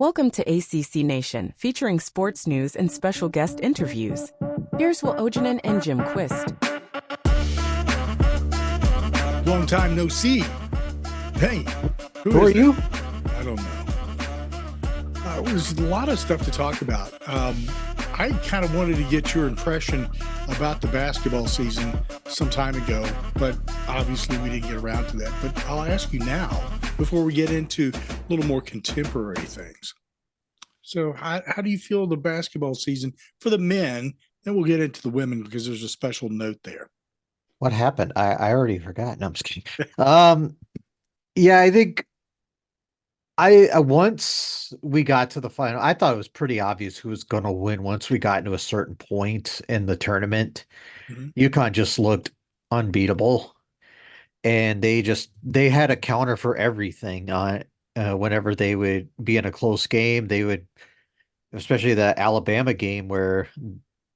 Welcome to ACC Nation, featuring sports news and special guest interviews. Here's Will Ojanen and Jim Quist. Long time no see. Hey, who are you? I don't know. There's a lot of stuff to talk about. I kind of wanted to get your impression about the basketball season some time ago, but obviously we didn't get around to that. But I'll ask you now, before we get into a little more contemporary things. So how do you feel the basketball season for the men? Then we'll get into the women because there's a special note there. What happened? I already forgot. No, I'm just kidding. Yeah, I think once we got to the final, I thought it was pretty obvious who was going to win once we got into a certain point in the tournament. UConn just looked unbeatable, and they had a counter for everything. Whenever they would be in a close game, they would, especially the Alabama game where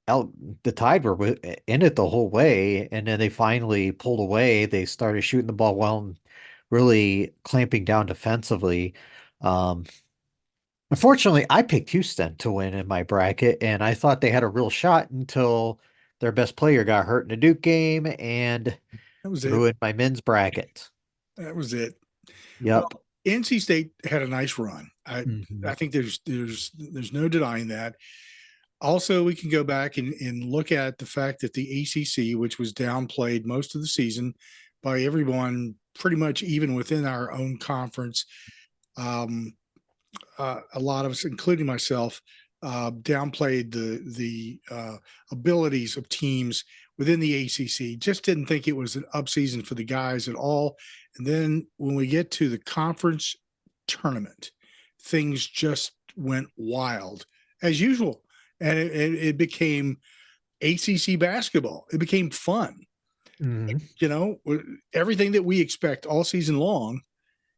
the Tide were in it the whole way, and then they finally pulled away. They started shooting the ball well and really clamping down defensively. Unfortunately, I picked Houston to win in my bracket, and I thought they had a real shot until their best player got hurt in the Duke game and that was ruined my men's bracket. That was it. Yep. Well, NC State had a nice run. I think there's no denying that. Also, we can go back and look at the fact that the ACC, which was downplayed most of the season by everyone, pretty much even within our own conference, a lot of us, including myself, downplayed the abilities of teams within the ACC. Just didn't think it was an up season for the guys at all. And then when we get to the conference tournament, things just went wild as usual. And it became ACC basketball. It became fun. You know, everything that we expect all season long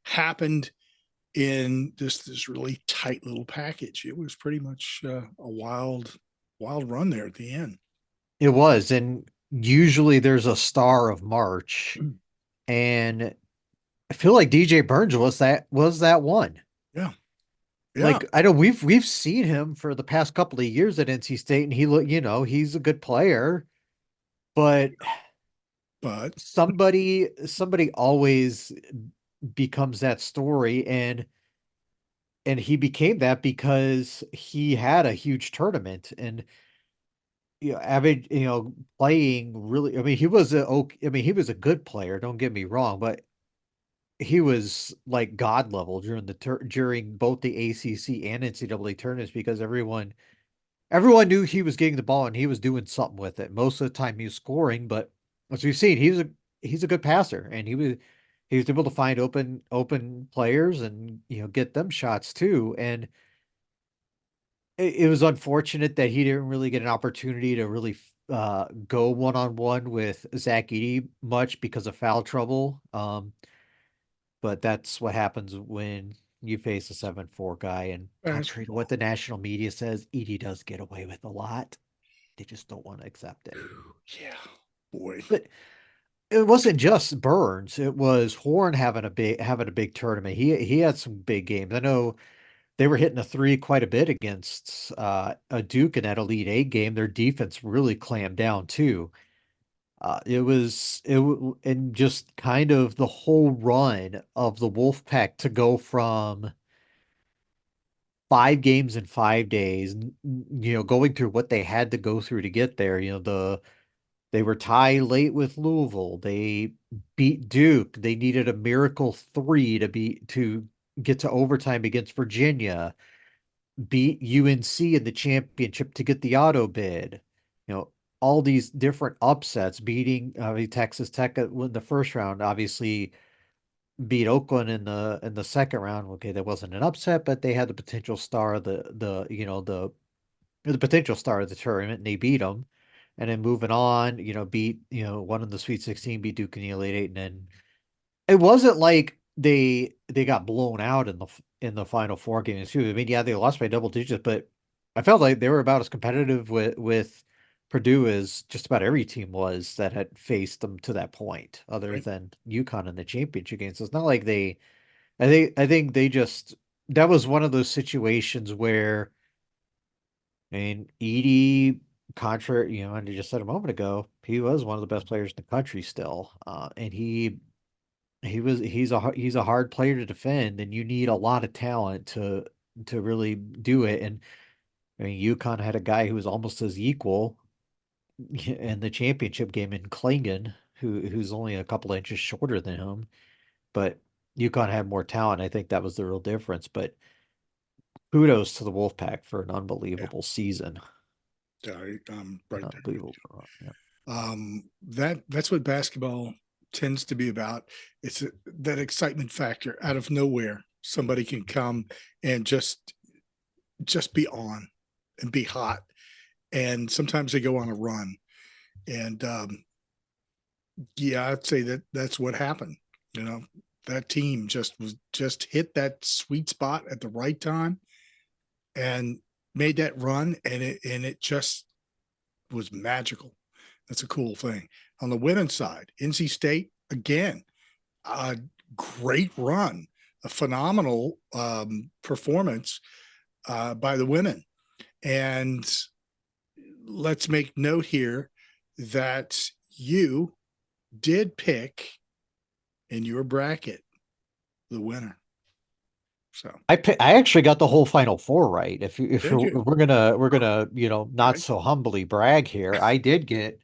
happened in this really tight little package. It was pretty much a wild run there at the end. It was. And usually there's a star of March. And I feel like DJ Burns was that one. Yeah. Like, I know we've seen him for the past couple of years at NC State, and he's a good player, but somebody always becomes that story, and he became that because he had a huge tournament and playing really. I mean, he was a good player. Don't get me wrong, but he was like God level during both the ACC and NCAA tournaments because everyone knew he was getting the ball and he was doing something with it. Most of the time he was scoring, but as we've seen, he's a good passer, and he was able to find open players and get them shots too. And it was unfortunate that he didn't really get an opportunity to really go one-on-one with Zach Edey much because of foul trouble. But that's what happens when you face a 7'4" guy. And contrary to what the national media says, Edey does get away with a lot. They just don't want to accept it. Yeah, boy. But it wasn't just Burns. It was Horn having a big tournament. He had some big games. I know they were hitting a three quite a bit against a Duke in that Elite Eight game. Their defense really clammed down too. And just kind of the whole run of the Wolfpack to go from 5 games in 5 days, going through what they had to go through to get there. They were tied late with Louisville. They beat Duke. They needed a miracle 3 to get to overtime against Virginia. Beat UNC in the championship to get the auto bid. All these different upsets, beating Texas Tech in the first round, obviously beat Oakland in the second round. Okay, that wasn't an upset, but they had the potential star of the potential star of the tournament, and they beat them. And then moving on, beat one in the Sweet 16, beat Duke in the Elite Eight, and then it wasn't like they got blown out in the Final Four games too. I mean, yeah, they lost by double digits, but I felt like they were about as competitive with Purdue as just about every team was that had faced them to that point, other than UConn in the championship game. So it's not like I think they just that was one of those situations where, I mean, Edie, contrary, and you just said a moment ago, he was one of the best players in the country still. And he's a hard player to defend, and you need a lot of talent to really do it. And I mean, UConn had a guy who was almost his equal in the championship game in Klingon, who's only a couple inches shorter than him, but UConn had more talent. I think that was the real difference. But kudos to the Wolfpack for an Yeah. unbelievable season. Right there with Unbelievable. Yeah. you. That's what basketball tends to be about. It's that excitement factor out of nowhere. Somebody can come and just be on and be hot. And sometimes they go on a run. And yeah, I'd say that's what happened. You know, that team just hit that sweet spot at the right time and made that run, and it just was magical. That's a cool thing. On the women's side, NC State again, a great run, a phenomenal performance by the women. And let's make note here that you did pick in your bracket the winner. So I actually got the whole Final Four right. If did you? we're gonna not Okay. so humbly brag here, I did get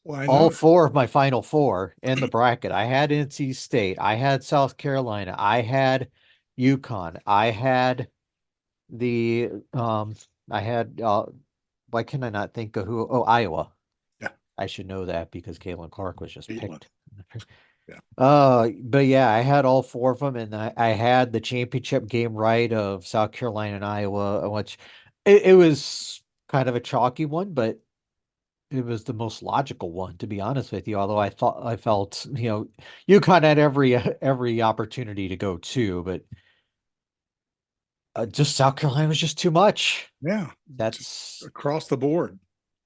Why all not? four of my Final Four in the bracket. I had NC State, I had South Carolina, I had UConn, the um I had why can I not think of who? Oh, Iowa. Yeah, I should know that because Caitlin Clark was just Caitlin. picked. Yeah, But yeah, I had all four of them, and I had the championship game right of South Carolina and Iowa, which it was kind of a chalky one, but it was the most logical one, to be honest with you. Although I felt, you kind of had every opportunity to go too, but just South Carolina was just too much. yeah. Just That's across the board.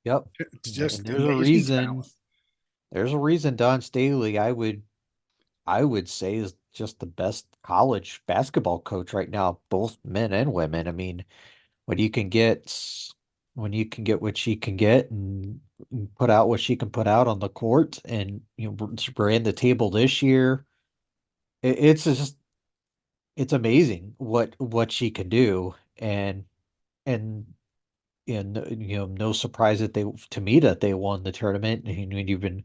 Yep. It's And just amazing talent. there's a reason Don Staley, I would say, is just the best college basketball coach right now, both men and women. I mean, when you can get what she can get and put out what she can put out on the court, and we're in the table this year. It's just it's amazing what she can do, and no surprise that to me that they won the tournament. And when you've been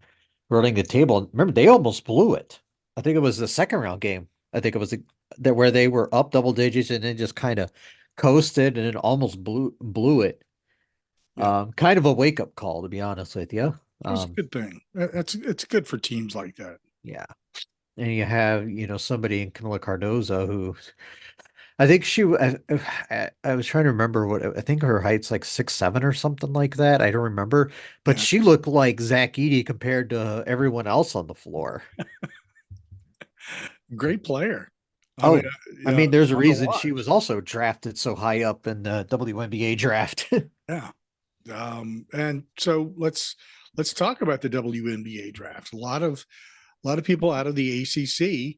running the table, remember they almost blew it. I think it was the second round game. I think it was that where they were up double digits and then just kind of coasted and then almost blew it. Yeah, Kind of a wake up call, to be honest with you. that's a good thing. It's good for teams like that. Yeah. And you have, somebody in Camila Cardozo who I think I was trying to remember I think her height's like 6'7" or something like that. I don't remember, but Yeah, she looked like Zach Edey compared to everyone else on the floor. great player. I mean, Oh, I mean, there's a fun to reason she watch. was also drafted so high up in the WNBA draft. Yeah. And so let's talk about the WNBA draft. A lot of people out of the ACC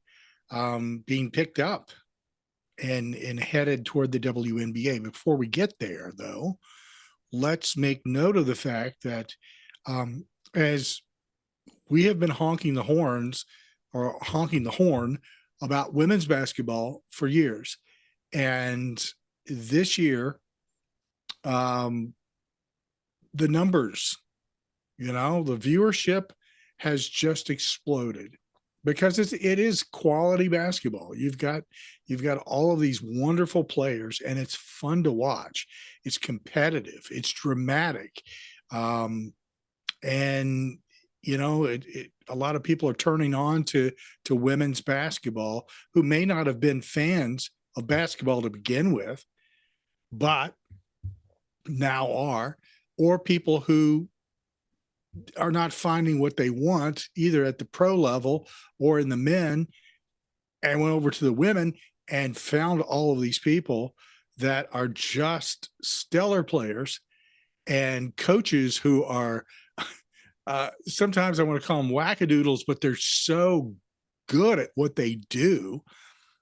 being picked up and headed toward the WNBA. Before we get there, though, let's make note of the fact that as we have been honking the horns or honking the horn about women's basketball for years, and this year, um, the numbers, the viewership has just exploded because it is quality basketball. You've got all of these wonderful players, and it's fun to watch. It's competitive. It's dramatic, and a lot of people are turning on to women's basketball who may not have been fans of basketball to begin with, but now are, or people who are not finding what they want either at the pro level or in the men, and went over to the women and found all of these people that are just stellar players and coaches who are sometimes I want to call them wackadoodles, but they're so good at what they do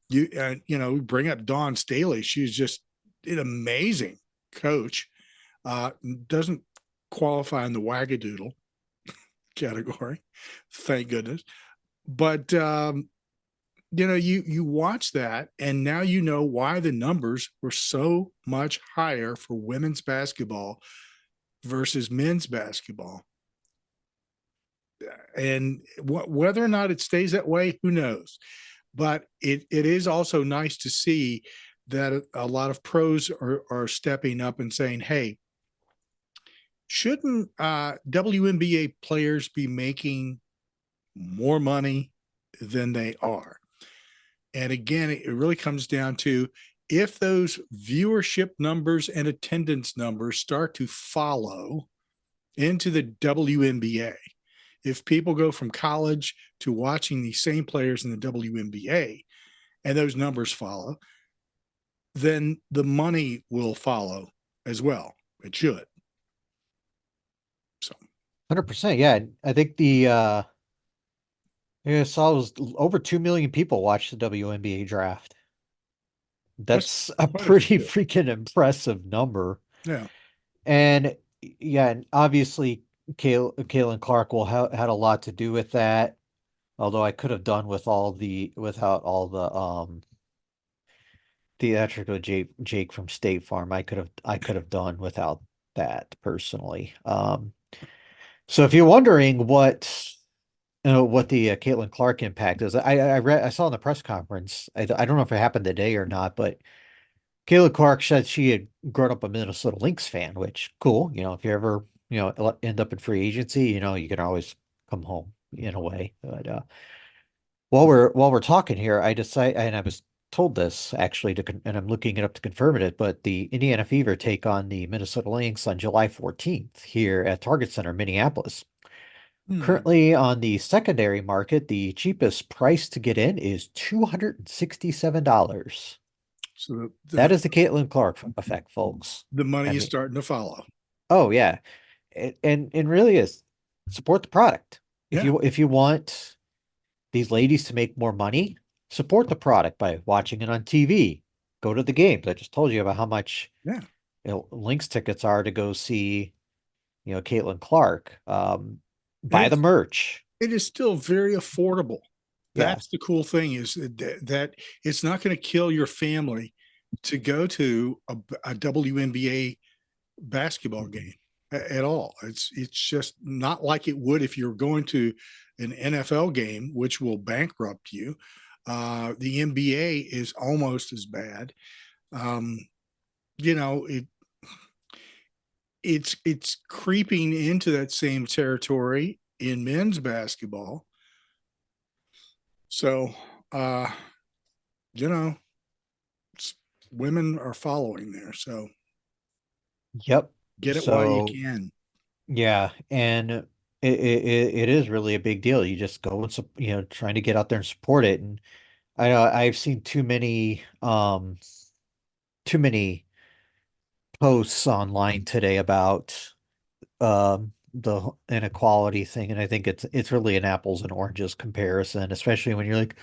We bring up Dawn Staley. She's just an amazing coach. Doesn't qualify in the wagadoodle category, thank goodness. But you watch that, and now you know why the numbers were so much higher for women's basketball versus men's basketball. And whether or not it stays that way, who knows? But it is also nice to see that a lot of pros are stepping up and saying, hey, shouldn't WNBA players be making more money than they are? And again, it really comes down to, if those viewership numbers and attendance numbers start to follow into the WNBA, if people go from college to watching the same players in the WNBA and those numbers follow, then the money will follow as well. It should. So 100%. Yeah. I think I saw it was over 2 million people watched the WNBA draft. That's a pretty freaking impressive number. Yeah. And yeah, and obviously Caitlin Clark will had a lot to do with that. Although I could have done without all the theatrical Jake from State Farm. I could have done without that personally. So if you're wondering what the Caitlin Clark impact is, I saw in the press conference. I don't know if it happened today or not, but Caitlin Clark said she had grown up a Minnesota Lynx fan, which cool. If you ever end up in free agency, you can always come home in a way. But while we're talking here, and I was told this actually and I'm looking it up to confirm it, but the Indiana Fever take on the Minnesota Lynx on July 14th here at Target Center, Minneapolis. Currently on the secondary market, the cheapest price to get in is $267. So that is the Caitlin Clark effect, folks. The money is starting to follow. Oh yeah, and really is support the product. If you want these ladies to make more money, support the product by watching it on TV. Go to the games. I just told you about how much Lynx tickets are to go see Caitlin Clark. Buy the merch. It is still very affordable. That's the cool thing, is that it's not going to kill your family to go to a WNBA basketball game at all. It's just not like it would if you're going to an NFL game, which will bankrupt you. The NBA is almost as bad. It's creeping into that same territory in men's basketball. So, women are following there. So, yep, get it while you can. Yeah, and it is really a big deal. You just go and trying to get out there and support it. And I've seen too many posts online today about the inequality thing, and I think it's really an apples and oranges comparison, especially when you're like,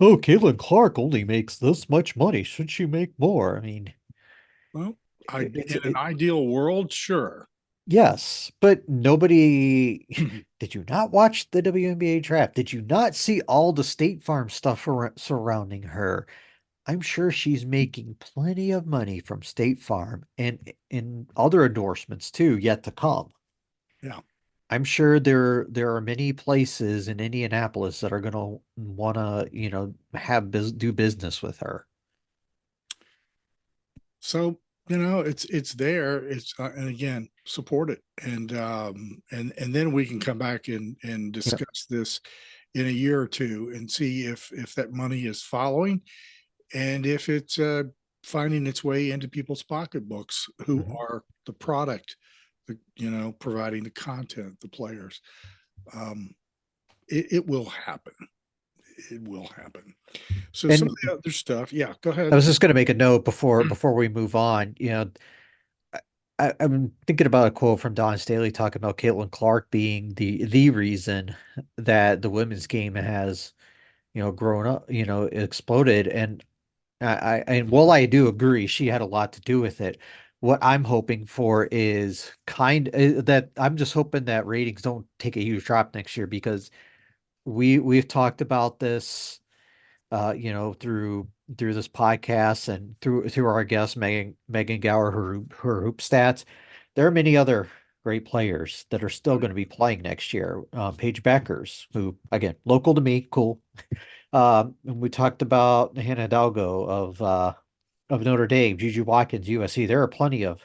oh, Caitlin Clark only makes this much money. Should she make more? I mean, well, in an ideal world, sure. Yes, but nobody did you not watch the WNBA draft? Did you not see all the State Farm stuff surrounding her? I'm sure she's making plenty of money from State Farm and in other endorsements too, yet to come. Yeah. I'm sure there are many places in Indianapolis that are going to want to, do business with her. So, it's there. It's and again, support it, and then we can come back and discuss this in a year or two and see if that money is following, and if it's finding its way into people's pocketbooks who are the product, providing the content, the players. It will happen. It will happen. So some of the other stuff, yeah, go ahead. I was just going to make a note before we move on. I'm thinking about a quote from Don Staley talking about Caitlin Clark being the reason that the women's game has, grown up, exploded. And And while I do agree she had a lot to do with it, what I'm hoping for is that I'm just hoping that ratings don't take a huge drop next year, because we've talked about this, through this podcast and through our guest Megan Gower, her hoop stats. There are many other great players that are still going to be playing next year. Paige Beckers, who again local to me, cool. And we talked about Hannah Hidalgo of Notre Dame, Juju Watkins, USC. There are plenty of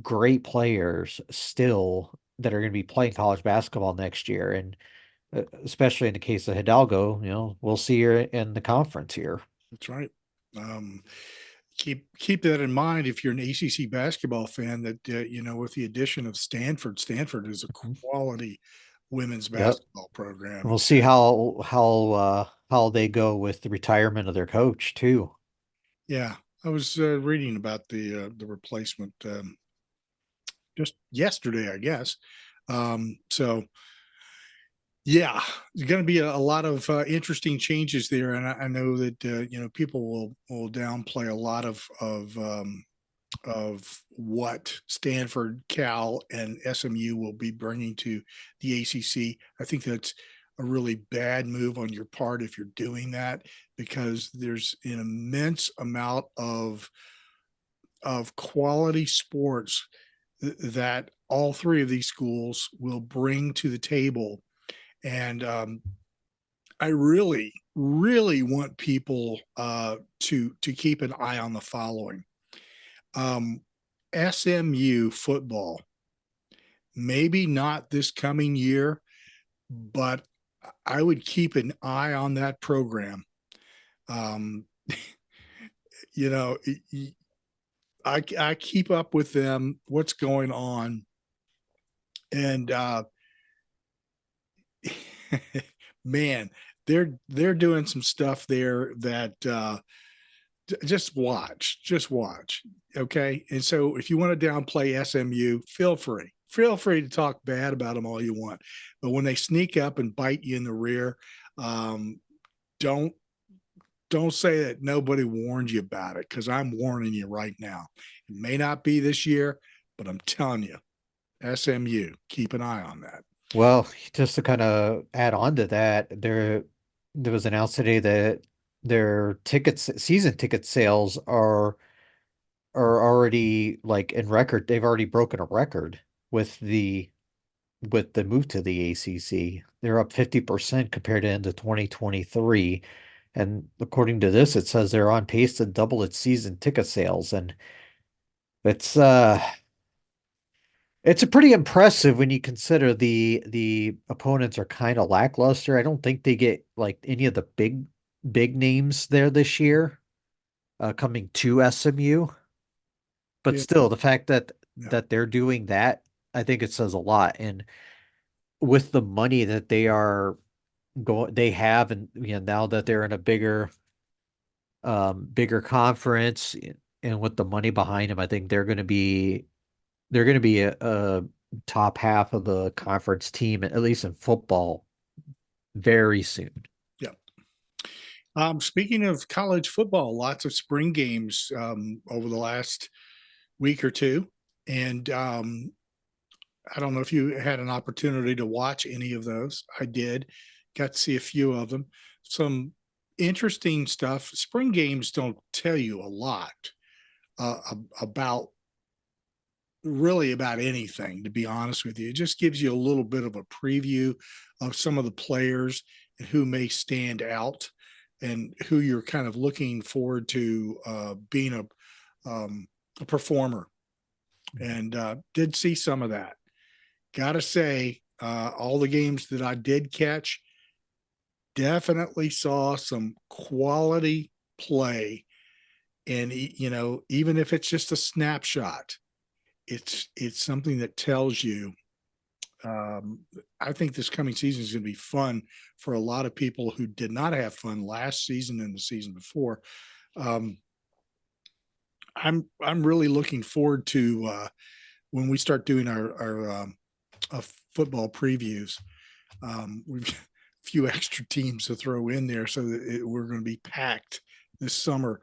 great players still that are going to be playing college basketball next year, and especially in the case of Hidalgo, we'll see her in the conference here. That's right. Keep that in mind if you're an ACC basketball fan, that with the addition of Stanford is a quality women's Yep. basketball program. We'll see how they go with the retirement of their coach too. Yeah, I was reading about the replacement just yesterday, I guess. So yeah, there's going to be a lot of interesting changes there, and I know that people will downplay a lot of what Stanford, Cal, and SMU will be bringing to the ACC. I think that's a really bad move on your part if you're doing that, because there's an immense amount of quality sports that all three of these schools will bring to the table. And I really, really want people to keep an eye on the following. SMU football, maybe not this coming year, but I would keep an eye on that program. Um, you know, I keep up with them, what's going on, and man, they're doing some stuff there that just watch. Okay. And so if you want to downplay SMU, feel free to talk bad about them all you want. But when they sneak up and bite you in the rear, um, don't say that nobody warned you about it, because I'm warning you right now. It may not be this year, but I'm telling you, SMU, keep an eye on that. Well, just to kind of add on to that, there was announced today that their season ticket sales are already like in record. They've already broken a record with the move to the ACC. They're up 50% compared to end of 2023. And according to this, it says they're on pace to double its season ticket sales. And it's it's a pretty impressive when you consider the opponents are kind of lackluster. I don't think they get like any of the big names there this year coming to SMU. But Yeah. still, the fact that Yeah. they're doing that, I think it says a lot. And with the money that they have, and now that they're in a bigger conference, and with the money behind them, I think they're going to be a top half of the conference team, at least in football, very soon. Yeah. Speaking of college football, lots of spring games over the last week or two. And I don't know if you had an opportunity to watch any of those. I did, got to see a few of them. Some interesting stuff. Spring games don't tell you a lot about really about anything, to be honest with you. It just gives you a little bit of a preview of some of the players and who may stand out and who you're kind of looking forward to being a performer. And did see some of that. Gotta say, all the games that I did catch, definitely saw some quality play. And even if it's just a snapshot, it's something that tells you. I think this coming season is going to be fun for a lot of people who did not have fun last season and the season before. I'm really looking forward to when we start doing our football previews. We've got a few extra teams to throw in there, so that we're going to be packed this summer.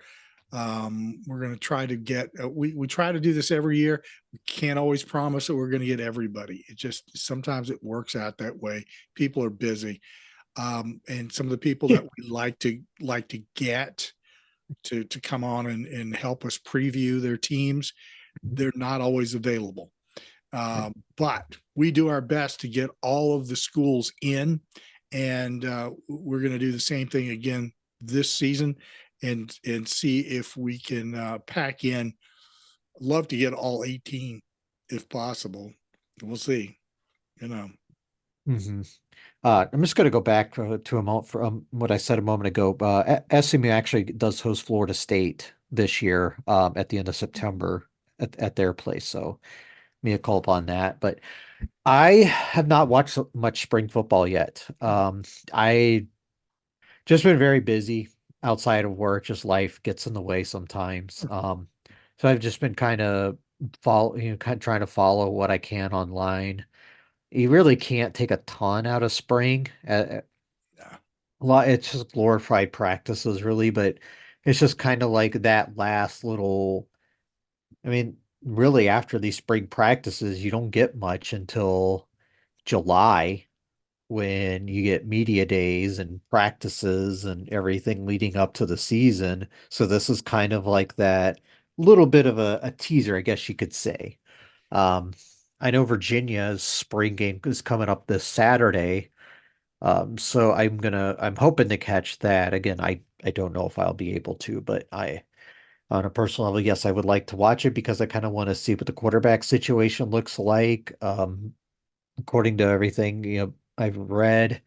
We're going to try to get, we try to do this every year. We can't always promise that we're going to get everybody. It just, sometimes it works out that way. People are busy. And some of the people that we like to get to come on and help us preview their teams, they're not always available. But we do our best to get all of the schools in, and we're going to do the same thing again this season, and see if we can pack in. Love to get all 18 if possible. We'll see. Mm-hmm. I'm just going to go back to a moment from what I said a moment ago. SMU actually does host Florida State this year at the end of September at their place. So me a call upon that. But I have not watched much spring football yet. I just been very busy outside of work. Just life gets in the way sometimes. So I've just been kind of trying to follow what I can online. You really can't take a ton out of spring. Yeah. A lot, it's just glorified practices, really, but it's just kind of like that last little. I mean, really, after these spring practices, you don't get much until July when you get media days and practices and everything leading up to the season. So this is kind of like that little bit of a teaser, I guess you could say. Um, I know Virginia's spring game is coming up this Saturday. So I'm hoping to catch that. Again, I don't know if I'll be able to, but on a personal level, yes, I would like to watch it because I kind of want to see what the quarterback situation looks like. According to everything, I've read,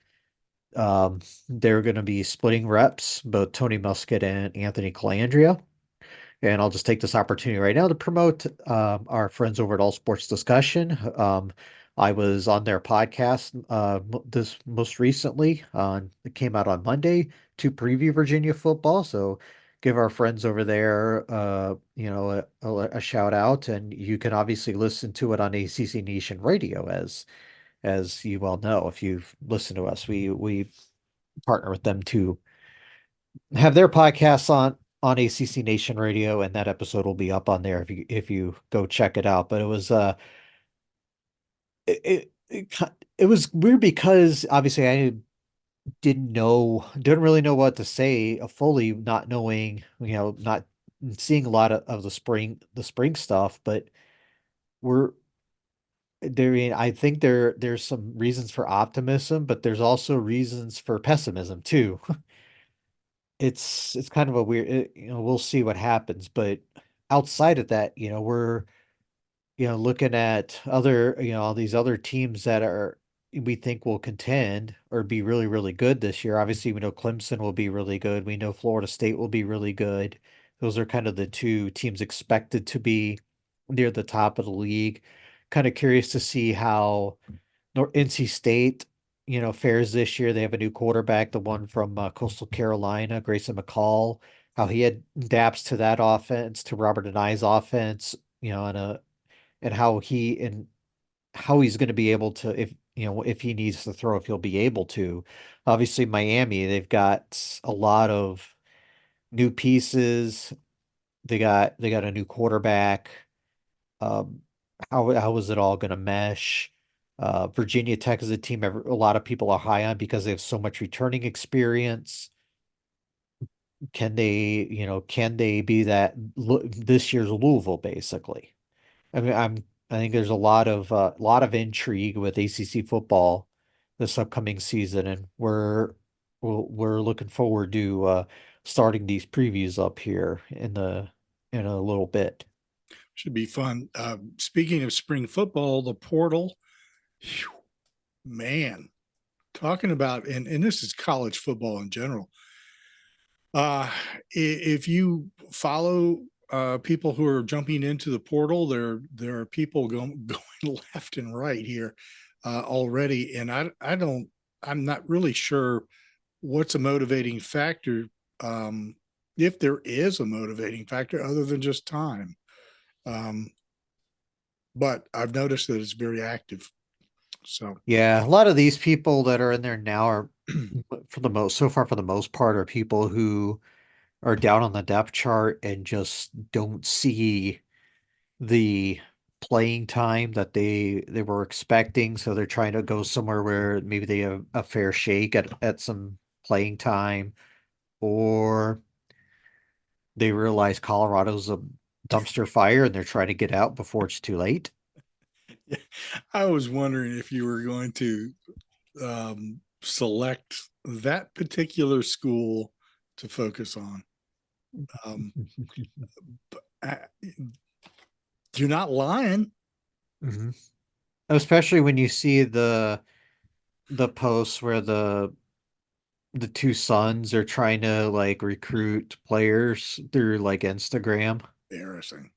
they're going to be splitting reps, both Tony Muskett and Anthony Calandria. And I'll just take this opportunity right now to promote our friends over at All Sports Discussion. I was on their podcast this most recently. It came out on Monday to preview Virginia football. So give our friends over there, a shout out, and you can obviously listen to it on ACC Nation Radio, as you well know if you've listened to us. We partner with them to have their podcasts on ACC Nation Radio, and that episode will be up on there if you go check it out. But it was it was weird because obviously I didn't really know what to say fully, not knowing, not seeing a lot of the spring stuff, but we're there. I think there's some reasons for optimism, but there's also reasons for pessimism too. It's kind of a weird, we'll see what happens, but outside of that, we're looking at other, all these other teams that we think will contend or be really, really good this year. Obviously, we know Clemson will be really good. We know Florida State will be really good. Those are kind of the two teams expected to be near the top of the league. Kind of curious to see how NC State, fares this year. They have a new quarterback, the one from Coastal Carolina, Grayson McCall, how he adapts to that offense, to Robert and I's offense, and how he's going to be able to, if he needs to throw, if he'll be able to. Obviously, Miami, they've got a lot of new pieces. They got a new quarterback. Um, how is it all going to mesh? Virginia Tech is a team a lot of people are high on because they have so much returning experience. Can they be this year's Louisville, basically? I mean, I think there's a lot of intrigue with ACC football this upcoming season, and we're looking forward to starting these previews up here in a little bit. Should be fun. Speaking of spring football, the portal, whew, man, talking about, and this is college football in general. If you follow people who are jumping into the portal, there are people going left and right here already, and I'm not really sure what's a motivating factor, if there is a motivating factor other than just time. Um, but I've noticed that it's very active. So Yeah, a lot of these people that are in there now are, for the most part, are people who are down on the depth chart and just don't see the playing time that they were expecting, so they're trying to go somewhere where maybe they have a fair shake at some playing time, or they realize Colorado's a dumpster fire and they're trying to get out before it's too late. Yeah. I was wondering if you were going to select that particular school to focus on. But you're not lying. Mm-hmm. Especially when you see the posts where the two sons are trying to like recruit players through like Instagram. Embarrassing.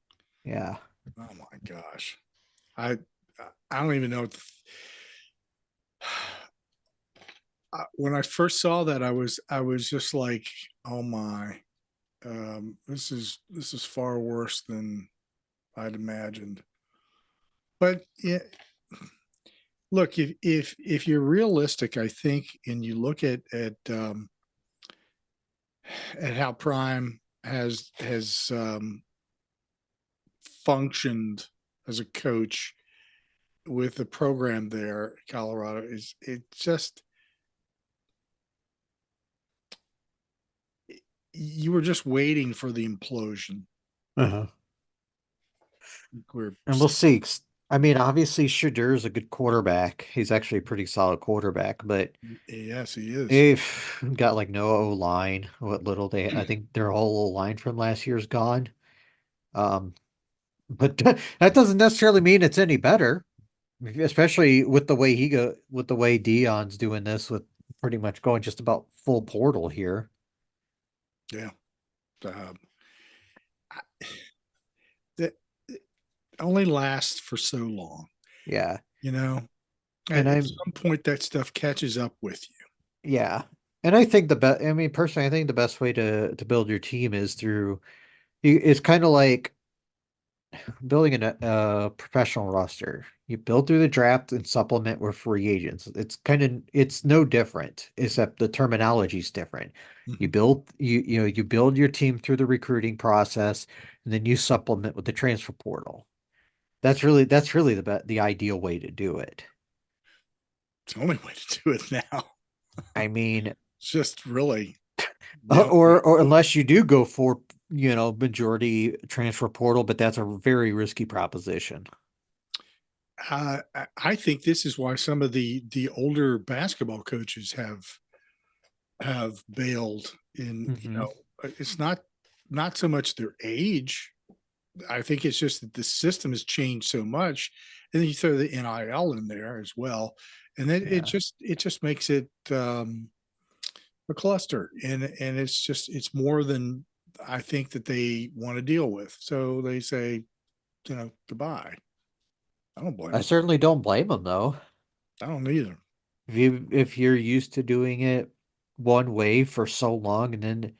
Yeah. Oh my gosh. I I don't even know what when I first saw that I was just like, oh my, this is far worse than I'd imagined. But yeah, look, if you're realistic, I think, and you look at how Prime has functioned as a coach with the program there, Colorado is it just you were just waiting for the implosion. Uh-huh. We're And we'll see. I mean, obviously, Shadur is a good quarterback. He's actually a pretty solid quarterback, but yes, he is. they've got like no O-line. What little they, I think their whole O-line from last year's gone. Um, but that doesn't necessarily mean it's any better, especially with the way Dion's doing this with pretty much going just about full portal here. Yeah. Um, that it only lasts for so long, Yeah. you know. And At I'm some point, that stuff catches up with you. Yeah. And I think the best, I mean, personally, I think the best way to build your team is through, it's kind of like building a professional roster. You build through the draft and supplement with free agents. It's no different, except the terminology is different. Mhm. You build your team through the recruiting process, and then you supplement with the transfer portal. That's really the ideal way to do it. It's the only way to do it now. I mean, It's just really the only way or to do it. unless you do go for, majority transfer portal, but that's a very risky proposition. I think this is why some of the older basketball coaches have bailed in, Hmm. it's not so much their age. I think it's just that the system has changed so much. And then you throw the NIL in there as well. And then Yeah. it just makes it a cluster. And it's more than I think that they want to deal with. So they say, goodbye. I don't blame I them. certainly don't blame them though. I don't either. If you're used to doing it one way for so long and then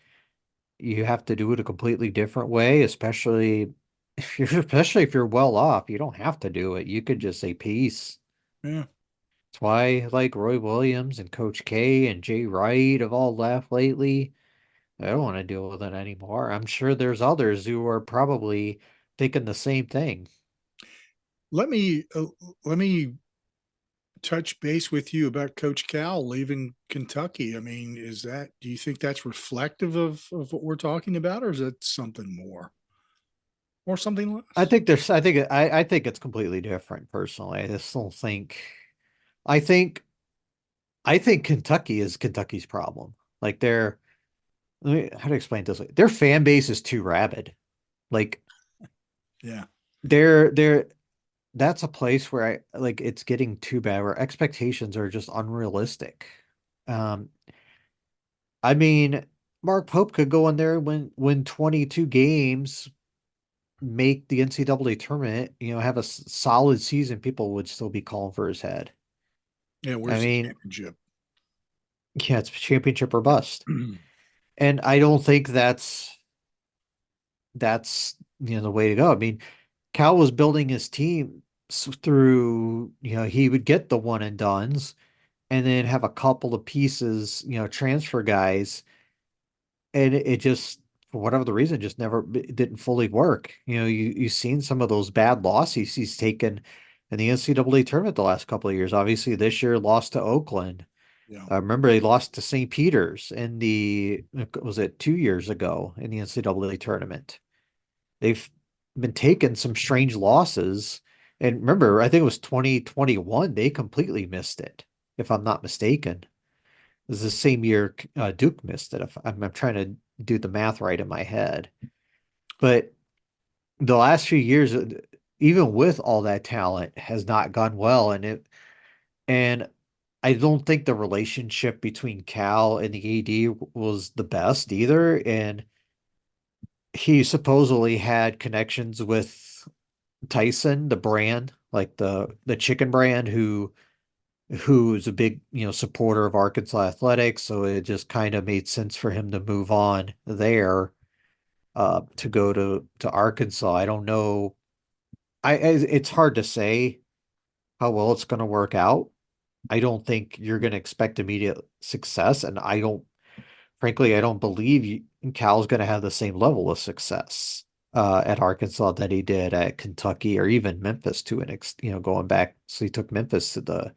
you have to do it a completely different way, especially if you're well off, you don't have to do it. You could just say peace. Yeah. That's why like Roy Williams and Coach K and Jay Wright have all left lately. I don't want to deal with it anymore. I'm sure there's others who are probably thinking the same thing. Let me let me touch base with you about Coach Cal leaving Kentucky. I mean, do you think that's reflective of what we're talking about, or is that something more or something I less? think there's I think it's completely different personally. I just don't think I think I think Kentucky is Kentucky's problem. Like how to explain it this way? Their fan base is too rabid. Like Yeah. they're that's a place where I like it's getting too bad where expectations are just unrealistic. Um, I mean, Mark Pope could go in there and win 22 games, make the NCAA tournament, have a solid season, people would still be calling for his head. Yeah. I Where's the mean, championship? yeah, it's championship or bust. And I don't think that's the way to go. I mean, Cal was building his team through, he would get the one and dones and then have a couple of pieces, transfer guys, and it just for whatever the reason, just never it didn't fully work. You've seen some of those bad losses he's taken in the NCAA tournament the last couple of years. Obviously, this year lost to Oakland. Yeah. I remember he lost to St. Peter's in was it 2 years ago in the NCAA tournament. They've been taking some strange losses. And remember, I think it was 2021, they completely missed it, if I'm not mistaken. It was the same year Duke missed it. If I'm trying to do the math right in my head. But the last few years, even with all that talent, has not gone well. And I don't think the relationship between Cal and the AD was the best either. And he supposedly had connections with Tyson, the brand, like the chicken brand, who's a big, supporter of Arkansas athletics. So it just kind of made sense for him to move on there, to go to Arkansas. I don't know. It's hard to say how well it's going to work out. I don't think you're going to expect immediate success, and frankly, I don't believe Cal's going to have the same level of success at Arkansas that he did at Kentucky or even Memphis to going back. So he took Memphis to the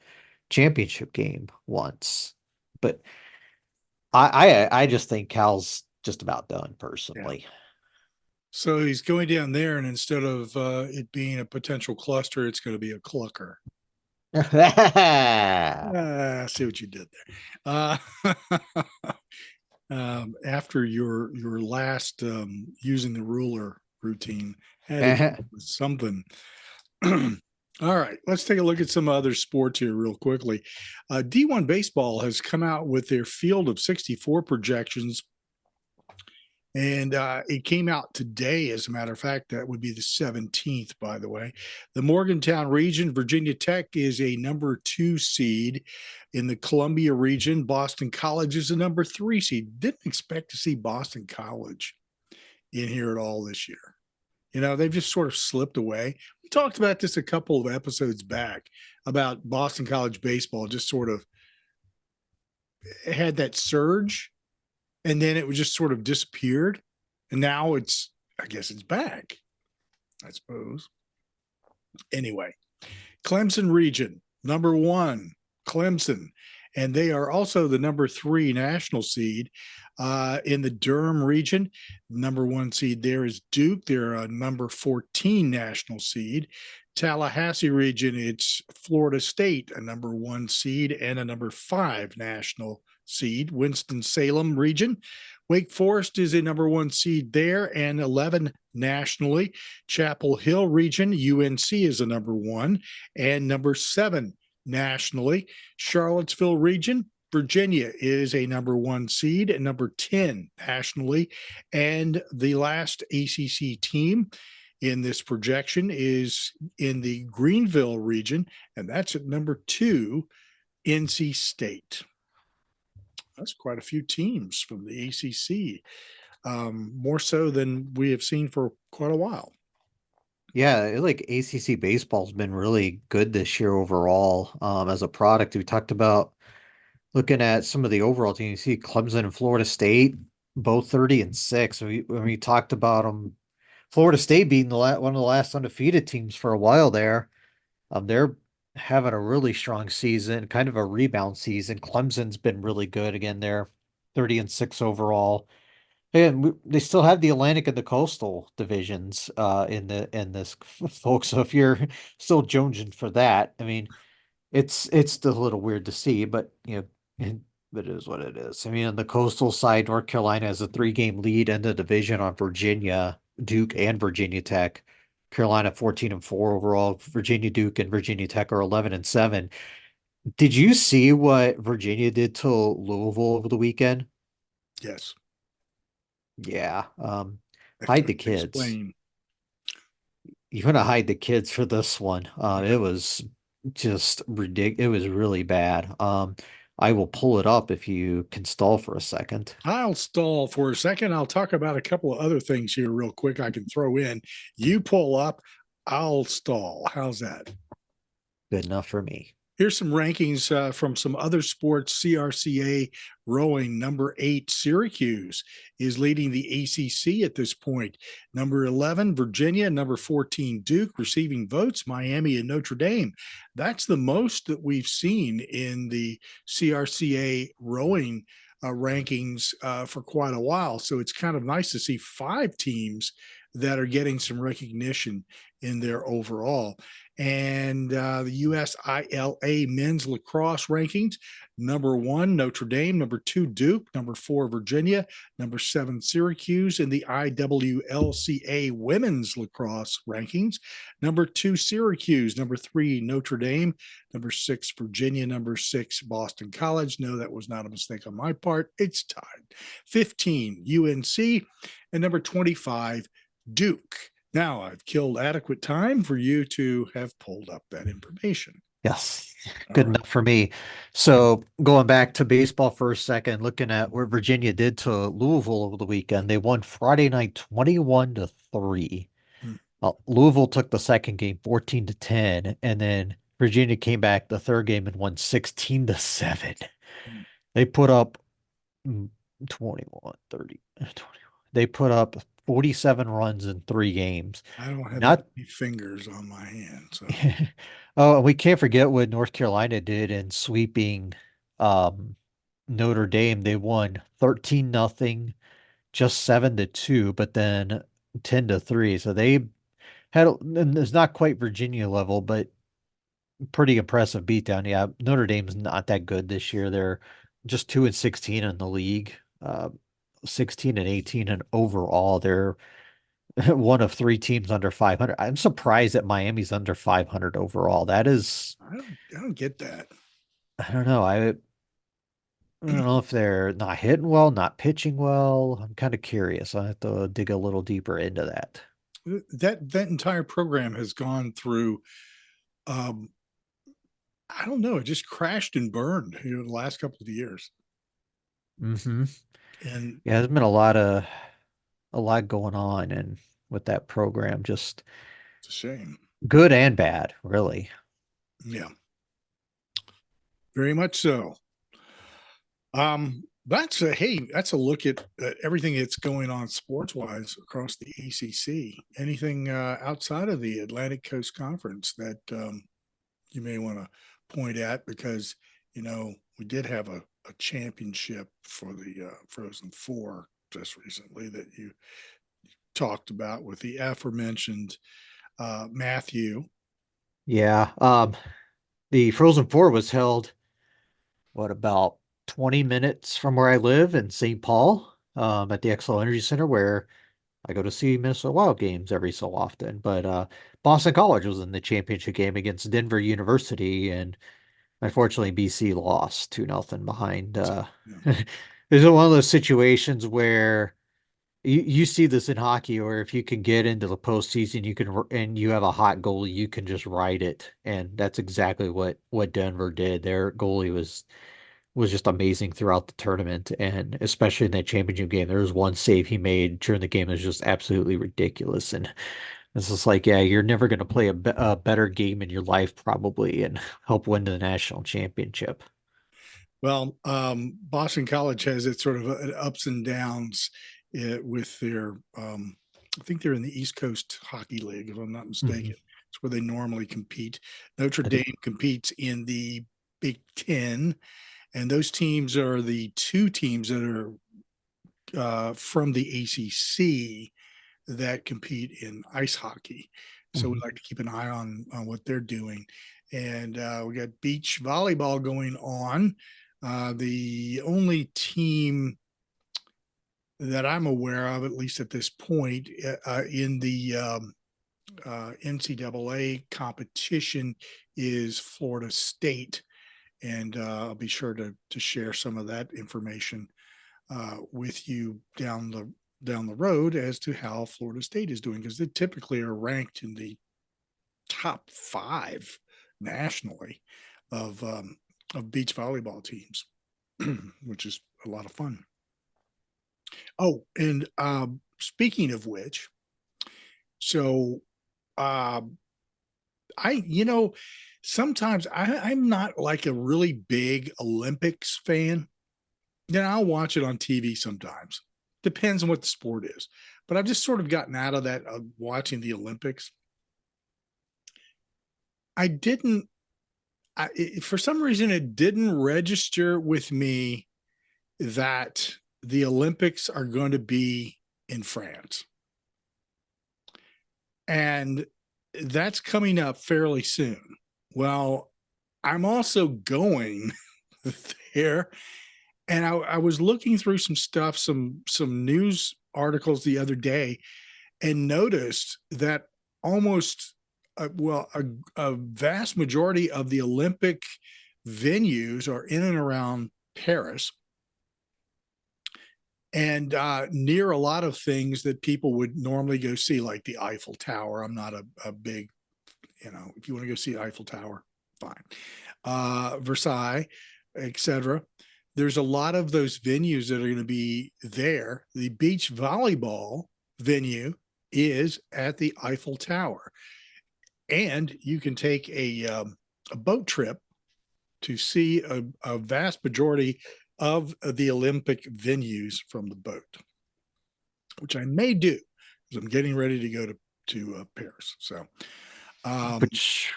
championship game once. But I just think Cal's just about done personally. Yeah. So he's going down there, and instead of it being a potential cluster, it's going to be a clucker. I see what you did there. After your last using the ruler routine, had to do with something. All right, let's take a look at some other sports here real quickly. D1Baseball has come out with their field of 64 projections, and it came out today, as a matter of fact. That would be the 17th, by the way. The Morgantown region, Virginia Tech is a number 2 seed. In the Columbia region, Boston College is a number 3 seed. Didn't expect to see Boston College in here at all this year. They've just sort of slipped away. We talked about this a couple of episodes back about Boston College baseball just sort of had that surge, and then it was just sort of disappeared. And now I guess it's back, I suppose. Anyway, Clemson region, number 1, Clemson. And they are also the number 3 national seed. In the Durham region, number 1 seed there is Duke. They're a number 14 national seed. Tallahassee region, it's Florida State, a number 1 seed and a number 5 national seed. Winston-Salem region, Wake Forest is a number 1 seed there and 11 nationally. Chapel Hill region, UNC is a number 1 and number 7 nationally. Charlottesville region, Virginia is a number 1 seed and number 10 nationally. And the last ACC team in this projection is in the Greenville region, and that's at number 2, NC State. That's quite a few teams from the ACC, more so than we have seen for quite a while. Yeah, like ACC baseball's been really good this year overall, as a product. We talked about looking at some of the overall teams. You see Clemson and Florida State, both 30-6. When we talked about them, Florida State being one of the last undefeated teams for a while there. They're having a really strong season, kind of a rebound season. Clemson's been really good again. They're 30-6 overall. And they still have the Atlantic and the Coastal divisions in this, folks. So if you're still jonesing for that, I mean, it's still a little weird to see, but it is what it is. I mean, on the Coastal side, North Carolina has a 3-game lead in the division on Virginia, Duke, and Virginia Tech. Carolina 14-4 overall. Virginia, Duke, and Virginia Tech are 11-7. Did you see what Virginia did to Louisville over the weekend? Yes. Yeah. Hide the kids. Explain. You're gonna hide the kids for this one. It was just ridiculous. It was really bad. I will pull it up if you can stall for a second. I'll stall for a second. I'll talk about a couple of other things here real quick I can throw in. You pull up, I'll stall. How's that? Good enough for me. Here's some rankings from some other sports. CRCA rowing, number 8, Syracuse is leading the ACC at this point. Number 11, Virginia. Number 14, Duke. Receiving votes, Miami and Notre Dame. That's the most that we've seen in the CRCA rowing rankings for quite a while. So it's kind of nice to see 5 teams that are getting some recognition in their overall. And the USILA men's lacrosse rankings, number 1, Notre Dame, number 2, Duke, number 4, Virginia, number 7, Syracuse. In the IWLCA women's lacrosse rankings, number 2, Syracuse, number 3, Notre Dame, number 6, Virginia, number 6, Boston College. No, that was not a mistake on my part. It's tied. 15, UNC, and number 25, Duke. Now I've killed adequate time for you to have pulled up that information. Yes, All good right. enough for me. So going back to baseball for a second, looking at what Virginia did to Louisville over the weekend, they won Friday night 21-3. Hmm. Louisville took the second game 14-10, and then Virginia came back the third game and won 16-7. They put up 21, 30, 21. They put up 47 runs in 3 games. I don't have Not that many fingers on my hand, so Oh, and we can't forget what North Carolina did in sweeping um, Notre Dame. They won 13-0, just 7-2, but then 10-3. So they had, and it's not quite Virginia level, but pretty impressive beatdown. Yeah, Notre Dame's not that good this year. They're just 2-16 in the league, 16-18, and overall they're one of 3 teams under 500. I'm surprised that Miami's under 500 overall. That is, I don't get that. I don't know. I don't know if they're not hitting well, not pitching well. I'm kind of curious. I have to dig a little deeper into that. That entire program has gone through um I don't know, it just crashed and burned, the last couple of years. Hmm. And Yeah, there's been a lot going on and with that program, just it's a shame. good and bad, really. Yeah, very much so. That's a look at everything that's going on sports wise across the ACC. Anything outside of the Atlantic Coast Conference that you may want to point at, because we did have a championship for the Frozen Four just recently that you talked about with the aforementioned Matthew. Yeah. The Frozen Four was held, what, about 20 minutes from where I live in St. Paul, at the Xcel Energy Center, where I go to see Minnesota Wild games every so often. But Boston College was in the championship game against Denver University, and unfortunately BC lost 2-0 behind. Yeah. There's one of those situations where you see this in hockey, or if you can get into the postseason, you can, and you have a hot goalie, you can just ride it, and that's exactly what Denver did. Their goalie was just amazing throughout the tournament, and especially in that championship game. There was one save he made during the game that was just absolutely ridiculous, and it's just like, yeah, you're never going to play a better game in your life probably and help win the national championship. Well, Boston College has its sort of ups and downs with their. I think they're in the East Coast Hockey League, if I'm not Mhm. mistaken. It's where they normally compete. Notre I think, Dame competes in the Big Ten, and those teams are the 2 teams that are from the ACC that compete in ice hockey. So we mhm. like to keep an eye on what they're doing. And we got beach volleyball going on. The only team that I'm aware of, at least at this point, in the NCAA competition is Florida State. And I'll be sure to share some of that information with you down the road as to how Florida State is doing, because they typically are ranked in the top 5 nationally of beach volleyball teams, which is a lot of fun. Oh, and speaking of which, so uh, I sometimes I'm not like a really big Olympics fan. Then I'll watch it on TV sometimes. Depends on what the sport is. But I've just sort of gotten out of that of watching the Olympics. For some reason, it didn't register with me that the Olympics are going to be in France. And that's coming up fairly soon. Well, I'm also going there. And I was looking through some stuff, some news articles the other day, and noticed that almost a vast majority of the Olympic venues are in and around Paris, and near a lot of things that people would normally go see, like the Eiffel Tower. I'm not a big, if you want to go see Eiffel Tower, fine. Versailles, etc. There's a lot of those venues that are going to be there. The beach volleyball venue is at the Eiffel Tower. And you can take a boat trip to see a vast majority of the Olympic venues from the boat, which I may do because I'm getting ready to go to Paris. So,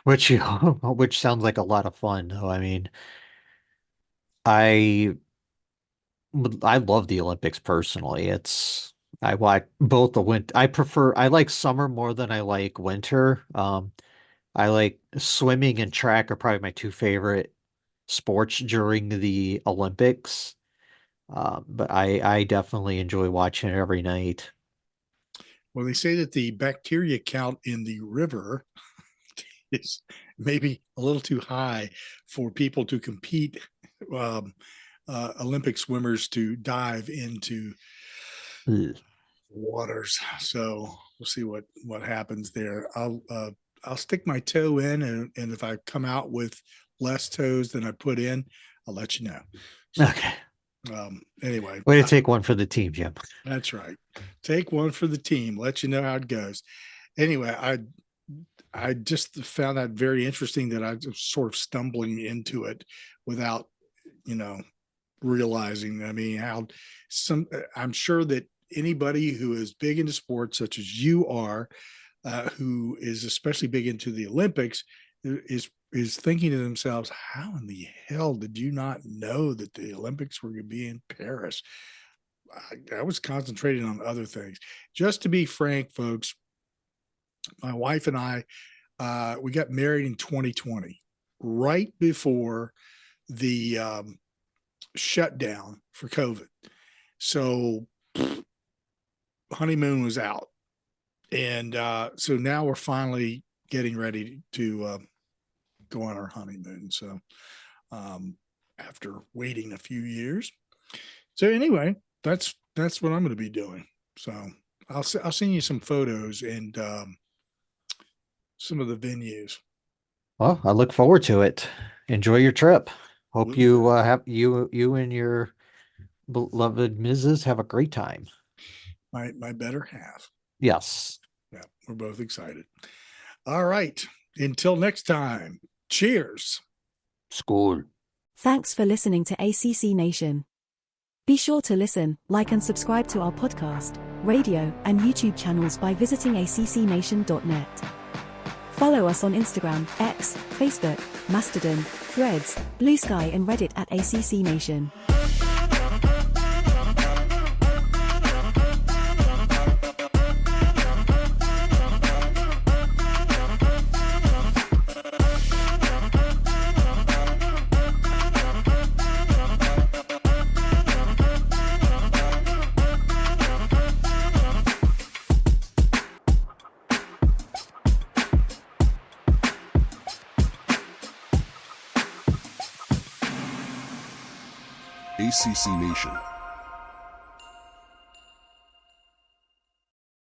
which sounds like a lot of fun. Though. I mean, I love the Olympics personally. I like both the winter. I like summer more than I like winter. I like swimming and track are probably my two favorite sports during the Olympics. But I definitely enjoy watching it every night. Well, they say that the bacteria count in the river is maybe a little too high for people to compete, Olympic swimmers to dive into waters. So we'll see what happens there. I'll stick my toe in, and if I come out with less toes than I put in, I'll let you know. So, okay. Anyway, way to take one for the team, Jim. That's right. Take one for the team. Let you know how it goes. Anyway, I just found that very interesting that I was sort of stumbling into it without, realizing. I mean, I'm sure that anybody who is big into sports, such as you are, who is especially big into the Olympics, is thinking to themselves, how in the hell did you not know that the Olympics were going to be in Paris? I was concentrating on other things. Just to be frank, folks, my wife and I, we got married in 2020, right before the shutdown for COVID. So honeymoon was out. And so now we're finally getting ready to go on our honeymoon. So after waiting a few years. So anyway, that's what I'm going to be doing. So I'll send you some photos and some of the venues. Well, I look forward to it. Enjoy your trip. Hope you have you and your beloved Mrs. have a great time. My better half. Yes. Yeah, we're both excited. All right. Until next time. Cheers. School. Thanks for listening to ACC Nation. Be sure to listen, like and subscribe to our podcast, radio, and YouTube channels by visiting accnation.net. Follow us on Instagram, X, Facebook, Mastodon, Threads, Blue Sky and Reddit at ACC Nation. ACC Nation.